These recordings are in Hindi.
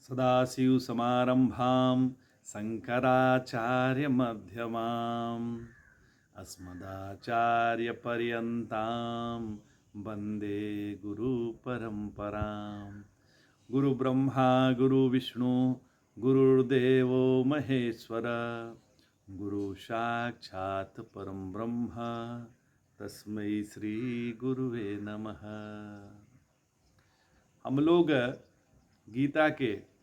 सदाशिवसमारम्भां शङ्कराचार्यमध्यमाम् अस्मदाचार्यपर्यन्तां वन्दे गुरुपरम्परां। गुरुब्रह्मा गुरुविष्णु गुरुर्देवो महेश्वर गुरुसाक्षात् परं ब्रह्म तस्मै श्री गुरुवे नमः। हम लोग गीता के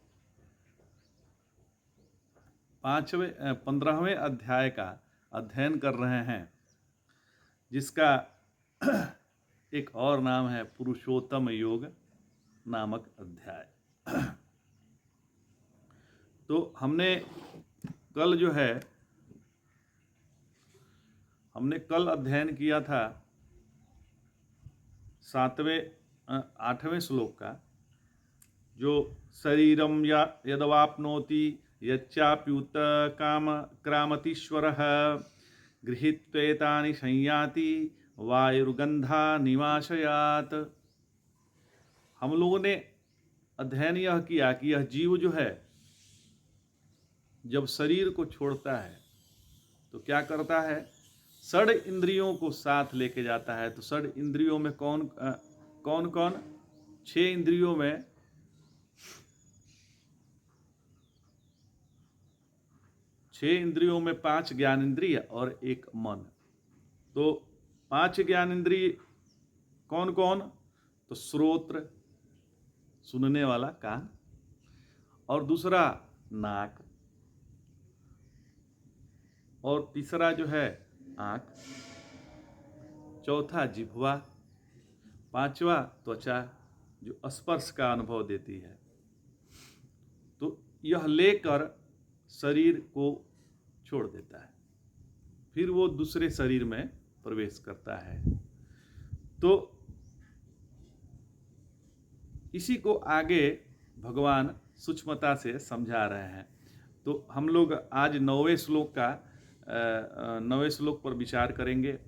15वें अध्याय का अध्ययन कर रहे हैं, जिसका एक और नाम है पुरुषोत्तम योग नामक अध्याय। तो हमने कल अध्ययन किया था 8वें श्लोक का, जो शरीरम या यदवाप्नोति यच्चाप्युत क्रामतीश्वरः गृहीत्वेतानि संयाति वायुर्गंधा निवासयात। हम लोगों ने अध्ययन यह किया कि यह जीव जो है, जब शरीर को छोड़ता है तो क्या करता है, षड इंद्रियों को साथ लेके जाता है। तो षड इंद्रियों में कौन कौन 6 इंद्रियों में 5 ज्ञान इंद्रिय और 1 मन। तो 5 ज्ञान इंद्रिय कौन कौन? तो श्रोत्र, सुनने वाला कान, और दूसरा नाक, और तीसरा जो है आँख, चौथा जिह्वा, 5वां त्वचा जो स्पर्श का अनुभव देती है। तो यह लेकर शरीर को छोड़ देता है, फिर वो दूसरे शरीर में प्रवेश करता है। तो इसी को आगे भगवान सूक्ष्मता से समझा रहे हैं। तो हम लोग आज 9वें श्लोक पर विचार करेंगे,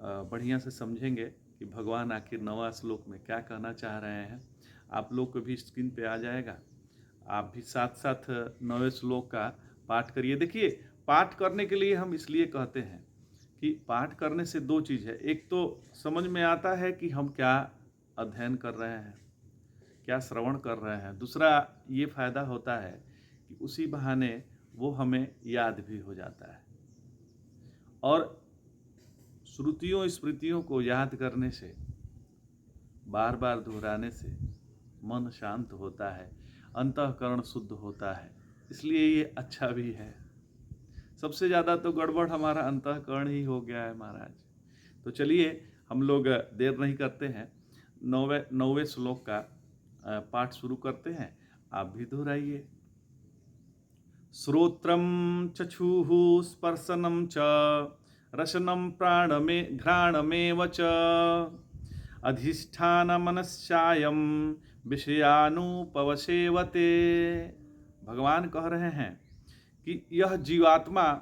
बढ़िया से समझेंगे कि भगवान आखिर 9वां श्लोक में क्या कहना चाह रहे हैं। आप लोग को भी स्क्रीन पे आ जाएगा, आप भी साथ साथ 9वें श्लोक का पाठ करिए। देखिए, पाठ करने के लिए हम इसलिए कहते हैं कि पाठ करने से 2 चीज़ है। एक तो समझ में आता है कि हम क्या अध्ययन कर रहे हैं, क्या श्रवण कर रहे हैं। दूसरा ये फायदा होता है कि उसी बहाने वो हमें याद भी हो जाता है, और श्रुतियों स्मृतियों को याद करने से, बार बार दोहराने से मन शांत होता है, अंतःकरण शुद्ध होता है। इसलिए ये अच्छा भी है। सबसे ज़्यादा तो गड़बड़ हमारा अंतःकरण ही हो गया है महाराज। तो चलिए हम लोग देर नहीं करते हैं, 9वें श्लोक का पाठ शुरू करते हैं। आप भी दोहराइए। श्रोत्रम चक्षुः स्पर्शनम च रसनम घ्राणमेव च अधिष्ठान मनश्चायम विषयानुपवसेवते। भगवान कह रहे हैं कि यह जीवात्मा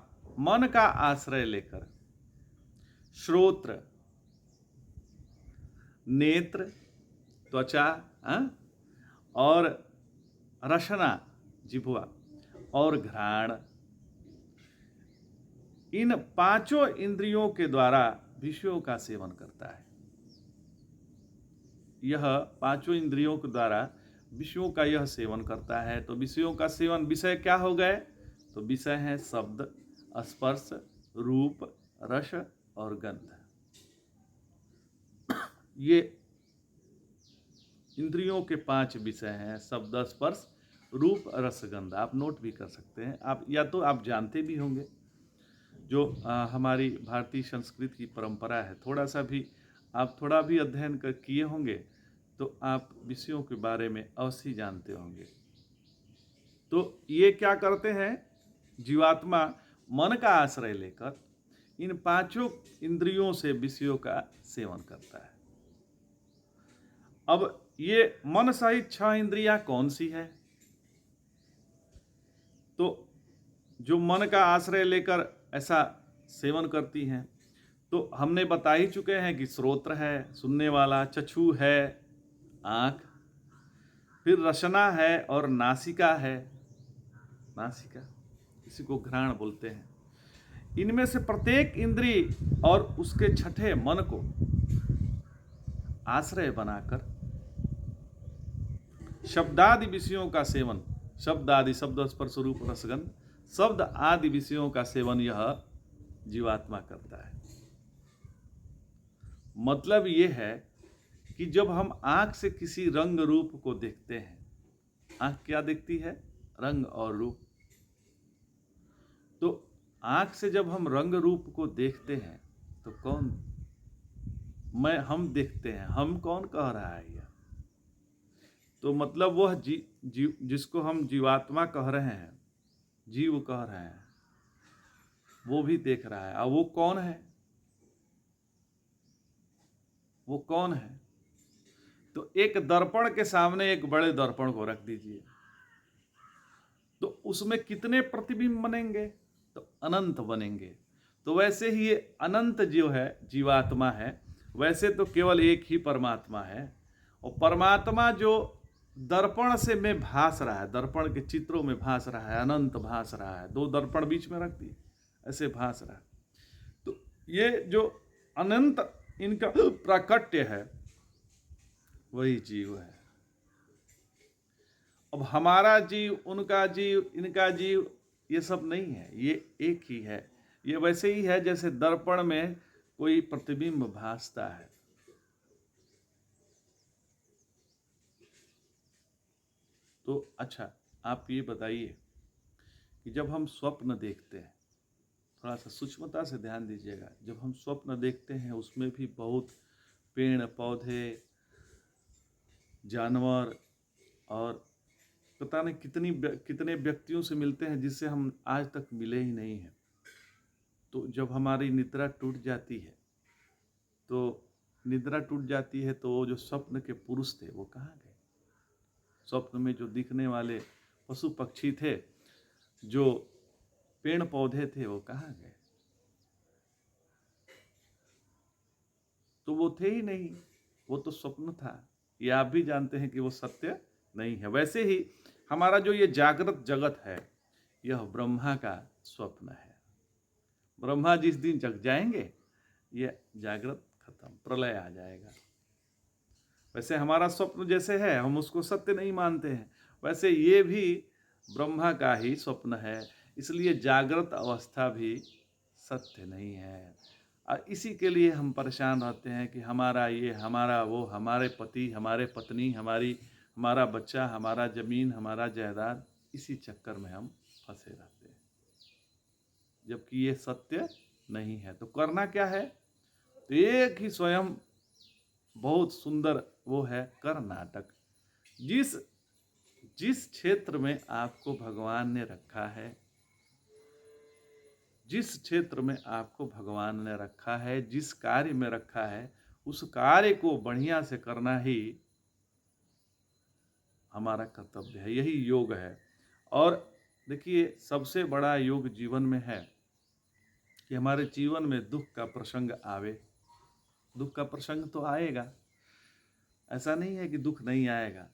मन का आश्रय लेकर श्रोत्र, नेत्र, त्वचा और रसना जिह्वा और घ्राण, इन 5 इंद्रियों के द्वारा विषयों का सेवन करता है। यह 5 इंद्रियों के द्वारा विषयों का यह सेवन करता है। तो विषयों का सेवन, विषय क्या हो गए? तो विषय है शब्द, स्पर्श, रूप, रस और गंध। ये इंद्रियों के 5 विषय हैं, शब्द, स्पर्श, रूप, रस, गंध। आप नोट भी कर सकते हैं, आप या तो आप जानते भी होंगे। जो हमारी भारतीय संस्कृति की परंपरा है, थोड़ा भी अध्ययन किए होंगे तो आप विषयों के बारे में अवश्य जानते होंगे। तो ये क्या करते हैं? जीवात्मा मन का आश्रय लेकर इन 5 इंद्रियों से विषयों का सेवन करता है। अब ये मन सहित 6 इंद्रियां कौन सी है? तो जो मन का आश्रय लेकर ऐसा सेवन करती हैं, तो हमने बता ही चुके हैं कि श्रोत्र है, सुनने वाला, चक्षु है, आँख, फिर रसना है और नासिका है। नासिका, इसी को घ्राण बोलते हैं। इनमें से प्रत्येक इंद्रिय और उसके छठे मन को आश्रय बनाकर शब्दादि विषयों का सेवन, शब्द आदि, शब्द स्पर्श रूप रसगंध, शब्द आदि विषयों का सेवन यह जीवात्मा करता है। मतलब यह है कि जब हम आंख से किसी रंग रूप को देखते हैं, आंख क्या देखती है? रंग और रूप। तो आंख से जब हम रंग रूप को देखते हैं तो कौन हम देखते हैं, हम कौन कह रहा है यह? तो मतलब वह जिसको हम जीवात्मा कह रहे हैं, जीव कह रहे हैं, वो भी देख रहा है। और वो कौन है? वो कौन है? तो एक दर्पण के सामने एक बड़े दर्पण को रख दीजिए, तो उसमें कितने प्रतिबिंब बनेंगे? तो अनंत बनेंगे। तो वैसे ही ये अनंत जो है जीवात्मा है, वैसे तो केवल एक ही परमात्मा है। और परमात्मा जो दर्पण से में भास रहा है, दर्पण के चित्रों में भास रहा है, अनंत भास रहा है। दो दर्पण बीच में रख दिए, ऐसे भास रहा है। तो ये जो अनंत इनका प्राकट्य है, वही जीव है। अब हमारा जीव, उनका जीव, इनका जीव, ये सब नहीं है, ये एक ही है। ये वैसे ही है जैसे दर्पण में कोई प्रतिबिंब भासता है। तो अच्छा, आप ये बताइए कि जब हम स्वप्न देखते हैं, थोड़ा सा सूक्ष्मता से ध्यान दीजिएगा, जब हम स्वप्न देखते हैं उसमें भी बहुत पेड़ पौधे, जानवर और पता नहीं कितने व्यक्तियों से मिलते हैं जिससे हम आज तक मिले ही नहीं हैं। तो जब हमारी निद्रा टूट जाती है, तो वो जो स्वप्न के पुरुष थे वो कहाँ गए? स्वप्न में जो दिखने वाले पशु पक्षी थे, जो पेड़ पौधे थे, वो कहाँ गए? तो वो थे ही नहीं, वो तो स्वप्न था। ये आप भी जानते हैं कि वो सत्य नहीं है। वैसे ही हमारा जो ये जागृत जगत है, यह ब्रह्मा का स्वप्न है। ब्रह्मा जिस दिन जग जाएंगे, ये जागृत खत्म, प्रलय आ जाएगा। वैसे हमारा स्वप्न जैसे है, हम उसको सत्य नहीं मानते हैं, वैसे ये भी ब्रह्मा का ही स्वप्न है। इसलिए जागृत अवस्था भी सत्य नहीं है। और इसी के लिए हम परेशान रहते हैं कि हमारा ये, हमारा वो, हमारे पति, हमारे पत्नी, हमारा बच्चा, हमारा जमीन, हमारा जायदाद, इसी चक्कर में हम फंसे रहते हैं, जबकि ये सत्य नहीं है। तो करना क्या है? तो एक ही स्वयं बहुत सुंदर वो है कर्नाटक। जिस क्षेत्र में आपको भगवान ने रखा है, जिस क्षेत्र में आपको भगवान ने रखा है, जिस कार्य में रखा है, उस कार्य को बढ़िया से करना ही हमारा कर्तव्य है। यही योग है। और देखिए, सबसे बड़ा योग जीवन में है कि हमारे जीवन में दुख का प्रसंग आवे। दुख का प्रसंग तो आएगा, ऐसा नहीं है कि दुख नहीं आएगा,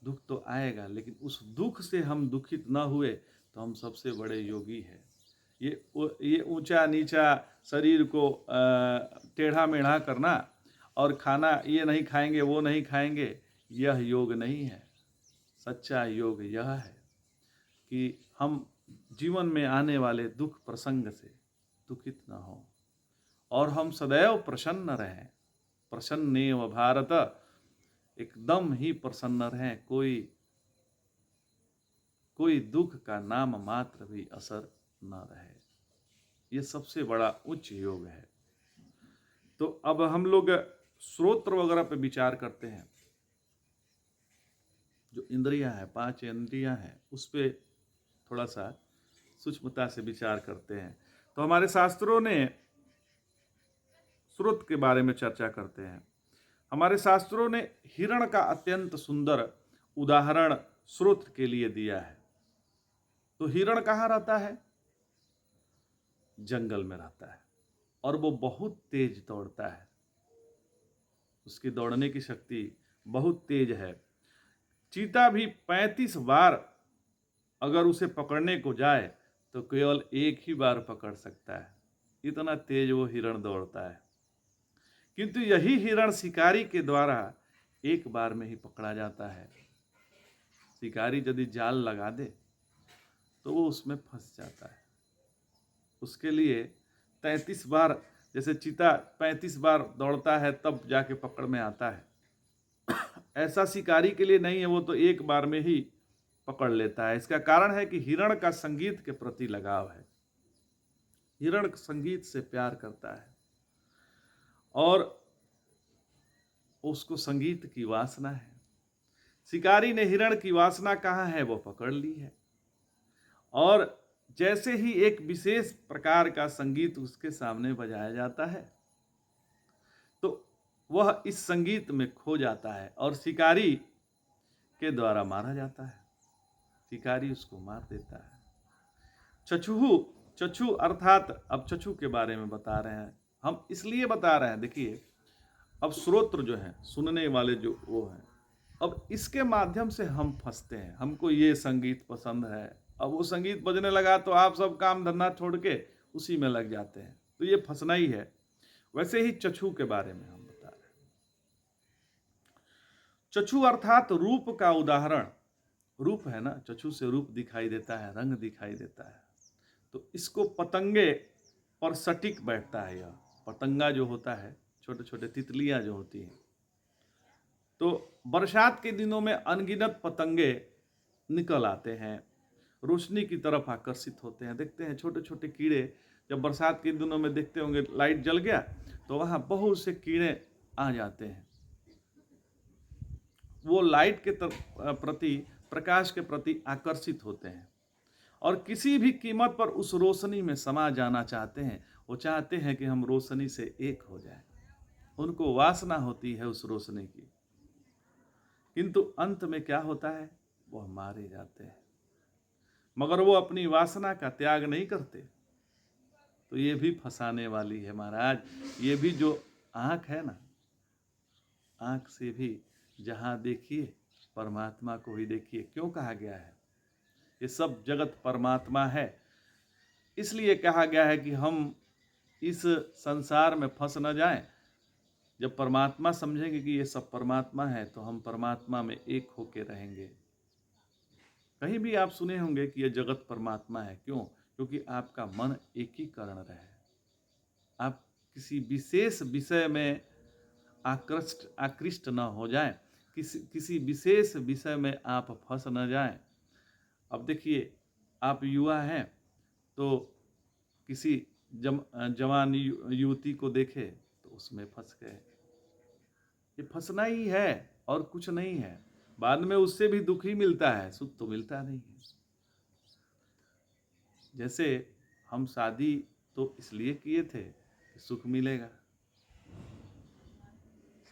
दुख तो आएगा, लेकिन उस दुख से हम दुखित न हुए तो हम सबसे बड़े योगी हैं। ये ऊंचा नीचा शरीर को टेढ़ा मेढ़ा करना और खाना, ये नहीं खाएंगे वो नहीं खाएंगे, यह योग नहीं है। सच्चा योग यह है कि हम जीवन में आने वाले दुख प्रसंग से दुखित न हो और हम सदैव प्रसन्न रहें। प्रसन्नेव भारत, एकदम ही प्रसन्न रहें, कोई दुख का नाम मात्र भी असर न रहे। ये सबसे बड़ा उच्च योग है। तो अब हम लोग श्रोत्र वगैरह पे विचार करते हैं। जो इंद्रियां हैं, 5 इंद्रियां हैं, उस पे थोड़ा सा सूक्ष्मता से विचार करते हैं। तो हमारे शास्त्रों ने श्रोत्र के बारे में चर्चा करते हैं। हमारे शास्त्रों ने हिरण का अत्यंत सुंदर उदाहरण श्रोत्र के लिए दिया है। तो हिरण कहाँ रहता है? जंगल में रहता है, और वो बहुत तेज दौड़ता है। उसकी दौड़ने की शक्ति बहुत तेज है। चीता भी 35 बार अगर उसे पकड़ने को जाए तो केवल एक ही बार पकड़ सकता है, इतना तेज वो हिरण दौड़ता है। किंतु यही हिरण शिकारी के द्वारा एक बार में ही पकड़ा जाता है। शिकारी यदि जाल लगा दे तो वो उसमें फंस जाता है। उसके लिए 33 बार, जैसे चीता 35 बार दौड़ता है तब जाके पकड़ में आता है, ऐसा शिकारी के लिए नहीं है, वो तो एक बार में ही पकड़ लेता है। इसका कारण है कि हिरण का संगीत के प्रति लगाव है। हिरण संगीत से प्यार करता है और उसको संगीत की वासना है। शिकारी ने हिरण की वासना कहाँ है वो पकड़ ली है, और जैसे ही एक विशेष प्रकार का संगीत उसके सामने बजाया जाता है तो वह इस संगीत में खो जाता है और शिकारी के द्वारा मारा जाता है। शिकारी उसको मार देता है। चक्षु अर्थात, अब चक्षु के बारे में बता रहे हैं हम, इसलिए बता रहे हैं, देखिए अब श्रोत्र जो है, सुनने वाले जो वो हैं, अब इसके माध्यम से हम फंसते हैं। हमको ये संगीत पसंद है, अब वो संगीत बजने लगा तो आप सब काम धंधा छोड़ के उसी में लग जाते हैं, तो ये फंसना ही है। वैसे ही चक्षु के बारे में हम बता रहे हैं। चक्षु अर्थात रूप का उदाहरण। रूप है ना, चक्षु से रूप दिखाई देता है, रंग दिखाई देता है, तो इसको पतंगे पर सटीक बैठता है। यह पतंगा जो होता है, छोटे छोटे तितलियां जो होती हैं, तो बरसात के दिनों में अनगिनत पतंगे निकल आते हैं, रोशनी की तरफ आकर्षित होते हैं। देखते हैं छोटे छोटे कीड़े, जब बरसात के दिनों में देखते होंगे लाइट जल गया तो वहां बहुत से कीड़े आ जाते हैं। वो लाइट के प्रति, प्रकाश के प्रति आकर्षित होते हैं और किसी भी कीमत पर उस रोशनी में समा जाना चाहते हैं। वो चाहते हैं कि हम रोशनी से एक हो जाएं। उनको वासना होती है उस रोशनी की, किंतु अंत में क्या होता है, वह मारे जाते हैं। मगर वो अपनी वासना का त्याग नहीं करते। तो ये भी फंसाने वाली है महाराज। ये भी जो आँख है ना, आँख से भी जहाँ देखिए परमात्मा को ही देखिए। क्यों कहा गया है, ये सब जगत परमात्मा है, इसलिए कहा गया है कि हम इस संसार में फंस न जाएं। जब परमात्मा समझेंगे कि ये सब परमात्मा है तो हम परमात्मा में एक होके रहेंगे। कहीं भी आप सुने होंगे कि ये जगत परमात्मा है, क्यों? क्योंकि आपका मन एकीकरण रहे, आप किसी विशेष विषय में आकृष्ट न हो जाएं, किसी विशेष विषय में आप फंस न जाएं। अब देखिए, आप युवा हैं तो किसी जवान युवती को देखे तो उसमें फंस गए। ये फंसना ही है और कुछ नहीं है। बाद में उससे भी दुख ही मिलता है, सुख तो मिलता नहीं है। जैसे हम शादी तो इसलिए किए थे कि सुख मिलेगा,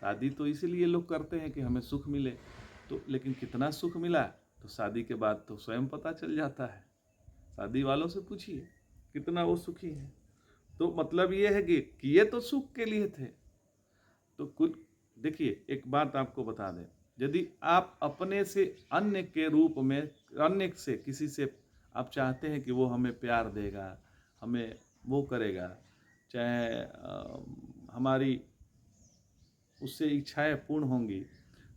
शादी तो इसलिए लोग करते हैं कि हमें सुख मिले, तो लेकिन कितना सुख मिला तो शादी के बाद तो स्वयं पता चल जाता है। शादी वालों से पूछिए कितना वो सुखी है। तो मतलब ये है कि किए तो सुख के लिए थे। तो कुछ देखिए, एक बात आपको बता दें, यदि आप अपने से अन्य के रूप में, अन्य से किसी से आप चाहते हैं कि वो हमें प्यार देगा, हमें वो करेगा, चाहे हमारी उससे इच्छाएं पूर्ण होंगी,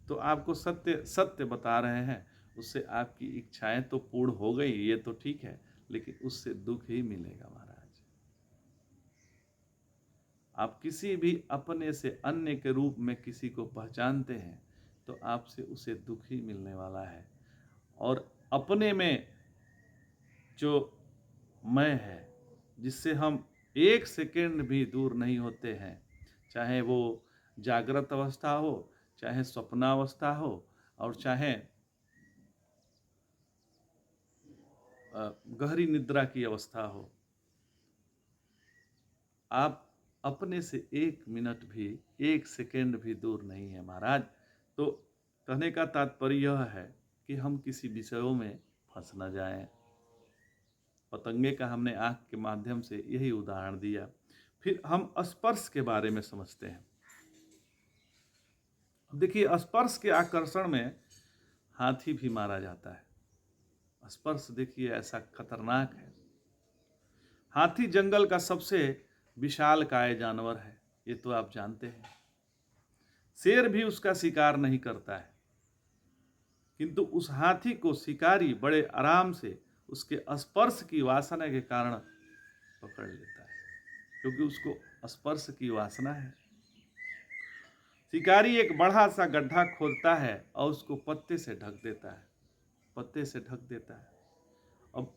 तो आपको सत्य सत्य बता रहे हैं, उससे आपकी इच्छाएं तो पूर्ण हो गई, ये तो ठीक है, लेकिन उससे दुख ही मिलेगा महाराज। आप किसी भी अपने से अन्य के रूप में किसी को पहचानते हैं तो आपसे उसे दुख ही मिलने वाला है। और अपने में जो मैं है, जिससे हम एक सेकेंड भी दूर नहीं होते हैं, चाहे वो जागृत अवस्था हो, चाहे स्वप्नावस्था हो, और चाहे गहरी निद्रा की अवस्था हो, आप अपने से एक मिनट भी, एक सेकेंड भी दूर नहीं है महाराज। तो कहने का तात्पर्य यह है कि हम किसी विषयों में फंस न जाएं। पतंगे का हमने आँख के माध्यम से यही उदाहरण दिया। फिर हम स्पर्श के बारे में समझते हैं। देखिए, स्पर्श के आकर्षण में हाथी भी मारा जाता है। स्पर्श देखिए ऐसा खतरनाक है। हाथी जंगल का सबसे विशालकाय जानवर है, ये तो आप जानते हैं। शेर भी उसका शिकार नहीं करता है, किंतु उस हाथी को शिकारी बड़े आराम से उसके स्पर्श की वासना के कारण पकड़ लेता है, क्योंकि उसको स्पर्श की वासना है। शिकारी एक बड़ा सा गड्ढा खोदता है और उसको पत्ते से ढक देता है, पत्ते से ढक देता है। अब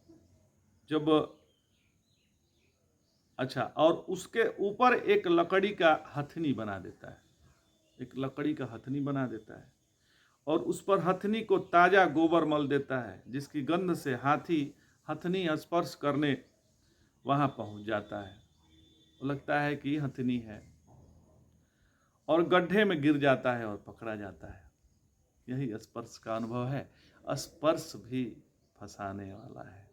जब और उसके ऊपर एक लकड़ी का हथनी बना देता है, एक लकड़ी का हथनी बना देता है और उस पर हथनी को ताजा गोबर मल देता है, जिसकी गंध से हाथी हथनी स्पर्श करने वहां पहुंच जाता है। तो लगता है कि हथनी है और गड्ढे में गिर जाता है और पकड़ा जाता है। यही स्पर्श का अनुभव है। स्पर्श भी फंसाने वाला है।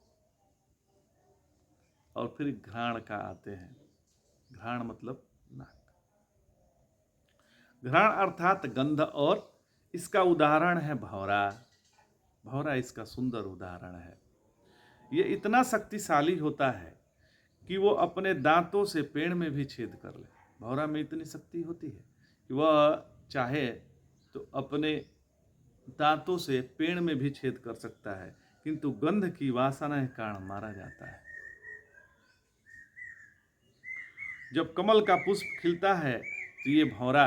और फिर घ्राण का आते हैं। घ्राण मतलब नाक। घ्राण अर्थात गंध, और इसका उदाहरण है भौरा। भौरा इसका सुंदर उदाहरण है। ये इतना शक्तिशाली होता है कि वो अपने दांतों से पेड़ में भी छेद कर ले। भौरा में इतनी शक्ति होती है कि वह चाहे तो अपने दांतों से पेड़ में भी छेद कर सकता है, किंतु गंध की वासना के कारण मारा जाता है। जब कमल का पुष्प खिलता है तो ये भौरा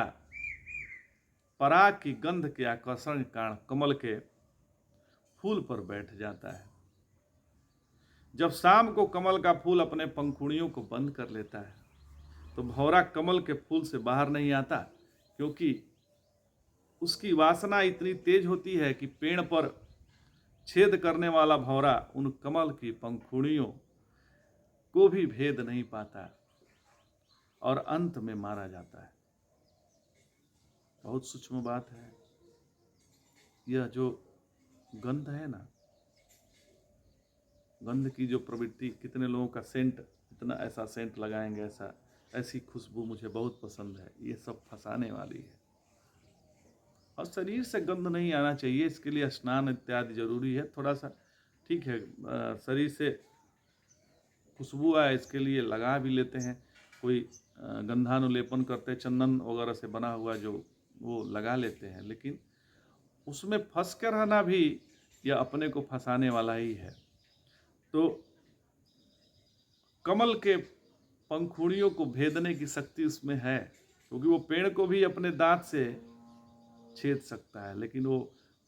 पराग की गंध के आकर्षण के कारण कमल के फूल पर बैठ जाता है। जब शाम को कमल का फूल अपने पंखुड़ियों को बंद कर लेता है तो भौरा कमल के फूल से बाहर नहीं आता, क्योंकि उसकी वासना इतनी तेज होती है कि पेड़ पर छेद करने वाला भौरा उन कमल की पंखुड़ियों को भी भेद नहीं पाता और अंत में मारा जाता है। बहुत सूक्ष्म बात है। यह जो गंध है ना, गंध की जो प्रवृत्ति, कितने लोगों का सेंट, इतना ऐसा सेंट लगाएंगे, ऐसी खुशबू मुझे बहुत पसंद है, ये सब फंसाने वाली है। और शरीर से गंध नहीं आना चाहिए, इसके लिए स्नान इत्यादि जरूरी है। थोड़ा सा ठीक है, शरीर से खुशबू आए इसके लिए लगा भी लेते हैं, कोई गंधानुलेपन करते, चंदन वगैरह से बना हुआ जो वो लगा लेते हैं, लेकिन उसमें फंस कर रहना भी यह अपने को फंसाने वाला ही है। तो कमल के पंखुड़ियों को भेदने की शक्ति उसमें है, क्योंकि वो पेड़ को भी अपने दांत से छेद सकता है, लेकिन वो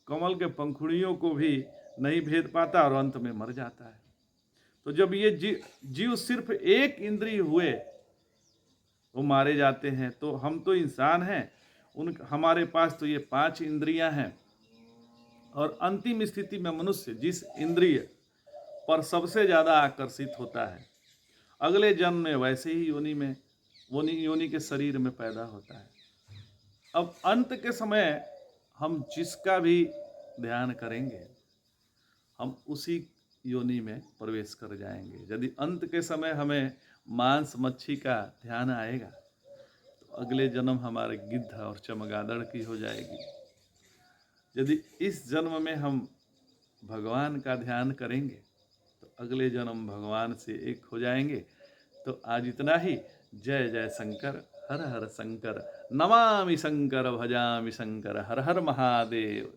कमल के पंखुड़ियों को भी नहीं भेद पाता और अंत में मर जाता है। तो जब ये जीव सिर्फ एक इंद्रिय हुए वो मारे जाते हैं, तो हम तो इंसान हैं, हमारे पास तो ये 5 इंद्रियां हैं, और अंतिम स्थिति में मनुष्य जिस इंद्रिय पर सबसे ज़्यादा आकर्षित होता है, अगले जन्म में वैसे ही योनि के शरीर में पैदा होता है। अब अंत के समय हम जिसका भी ध्यान करेंगे, हम उसी योनि में प्रवेश कर जाएंगे। यदि अंत के समय हमें मांस मच्छी का ध्यान आएगा तो अगले जन्म हमारे गिद्ध और चमगादड़ की हो जाएगी। यदि इस जन्म में हम भगवान का ध्यान करेंगे तो अगले जन्म भगवान से एक हो जाएंगे। तो आज इतना ही। जय जय शंकर, हर हर शंकर, नमामि शंकर, भजामि शंकर, हर हर महादेव।